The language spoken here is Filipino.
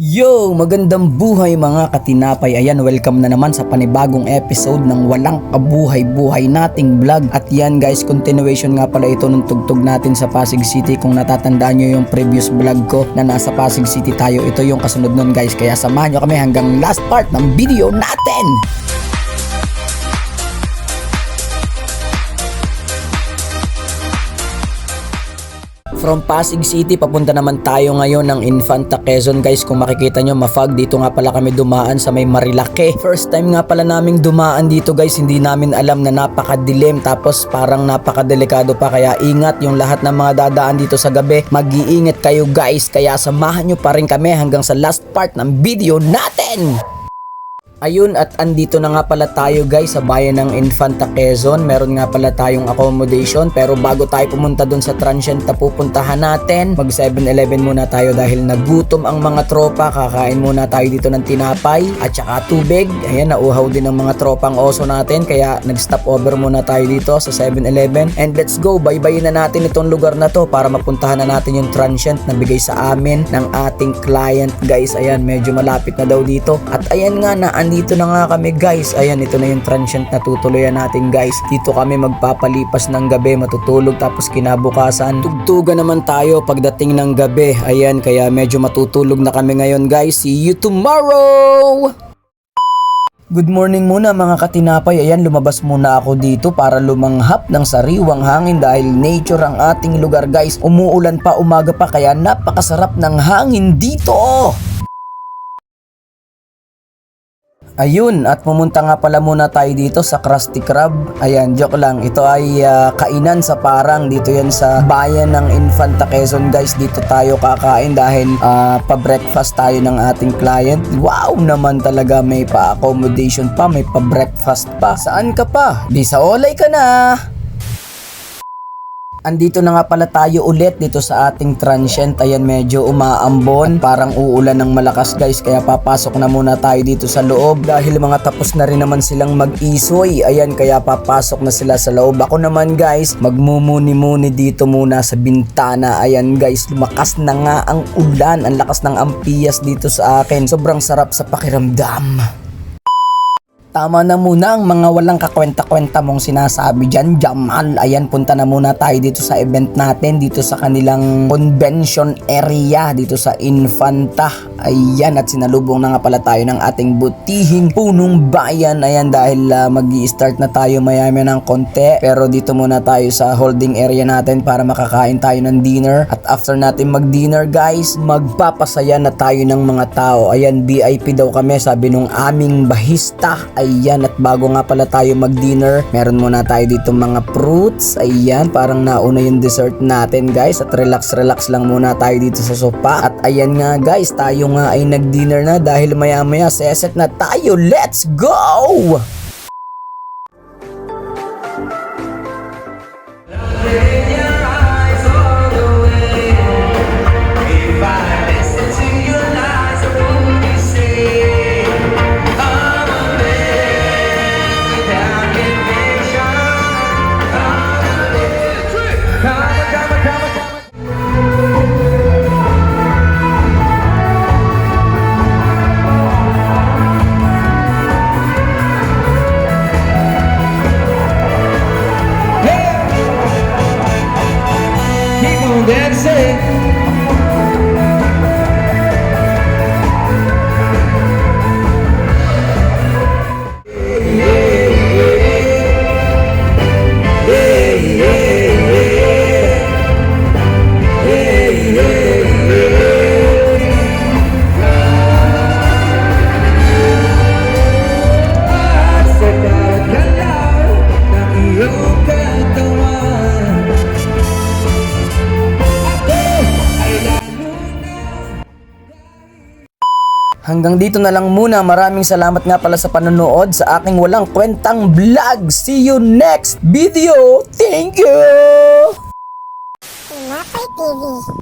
Yo! Magandang buhay mga katinapay. Ayan, welcome na naman sa panibagong episode ng walang kabuhay-buhay nating vlog. At yan guys, continuation nga pala ito ng tugtog natin sa Pasig City. Kung natatandaan nyo yung previous vlog ko na nasa Pasig City tayo, ito yung kasunod nun guys. Kaya samahan nyo kami hanggang last part ng video natin! From Pasig City, papunta naman tayo ngayon ng Infanta Quezon guys. Kung makikita nyo, mafag. Dito nga pala kami dumaan sa may Marilake. First time nga pala naming dumaan dito guys. Hindi namin alam na napakadilim. Tapos parang napakadelikado pa. Kaya ingat yung lahat ng mga dadaan dito sa gabi. Mag-iingat kayo guys. Kaya samahan nyo pa rin kami hanggang sa last part ng video natin! Ayun, at andito na nga pala tayo guys sa bayan ng Infanta Quezon. Meron nga pala tayong accommodation, pero bago tayo pumunta dun sa transient na pupuntahan natin, mag 7-Eleven muna tayo dahil nagutom ang mga tropa. Kakain muna tayo dito ng tinapay at saka tubig. Ayan, nauhaw din ang mga tropang oso natin, kaya nag-stop over muna tayo dito sa 7-Eleven. And let's go, bye-bye na natin itong lugar na to para mapuntahan na natin yung transient na bigay sa amin ng ating client guys. Ayan, medyo malapit na daw dito. At ayan nga na, dito na nga kami guys. Ayan, ito na yung transient na tutuloyan natin guys. Dito kami magpapalipas ng gabi, matutulog, tapos kinabukasan tugtugan naman tayo pagdating ng gabi. Ayan, kaya medyo matutulog na kami ngayon guys. See you tomorrow! Good morning muna mga katinapay. Ayan, lumabas muna ako dito para lumanghap ng sariwang hangin dahil nature ang ating lugar guys. Umuulan pa, umaga pa, kaya napakasarap ng hangin dito. Ayun, at pumunta nga pala muna tayo dito sa Krusty Krab. Ayan, joke lang. Ito ay kainan sa Parang. Dito yan sa bayan ng Infanta Quezon guys. Dito tayo kakain dahil pa-breakfast tayo ng ating client. Wow naman talaga, may pa-accommodation pa, may pa-breakfast pa. Saan ka pa? Di sa Olay ka na! Andito na nga pala tayo ulit dito sa ating transient. Ayan, medyo umaambon. Parang uulan ng malakas guys. Kaya papasok na muna tayo dito sa loob. Dahil mga tapos na rin naman silang mag-isoy. Ayan, kaya papasok na sila sa loob. Ako naman guys, magmumuni-muni dito muna sa bintana. Ayan guys, lumakas na nga ang ulan. Ang lakas ng ampiyas dito sa akin. Sobrang sarap sa pakiramdam. Tama na muna ang mga walang kakwenta-kwenta mong sinasabi dyan, Jamal. Ayan, punta na muna tayo dito sa event natin, dito sa kanilang convention area, dito sa Infanta. Ayan, at sinalubong na nga pala tayo ng ating butihing punong bayan. Ayan, dahil mag-i-start na tayo maya-maya ng konti. Pero dito muna tayo sa holding area natin para makakain tayo ng dinner. At after natin mag-dinner guys, magpapasaya na tayo ng mga tao. Ayan, VIP daw kami, sabi nung aming bahista. Ayan, at bago nga pala tayo mag-dinner, meron muna tayo dito mga fruits. Ayan, parang nauna yung dessert natin guys. At relax-relax lang muna tayo dito sa sofa. At ayan nga guys, tayo nga ay nag-dinner na dahil maya-maya seset na tayo. Let's go! That's it. Hanggang dito na lang muna. Maraming salamat nga pala sa panonood sa aking walang kwentang vlog. See you next video. Thank you! Tinapay TV.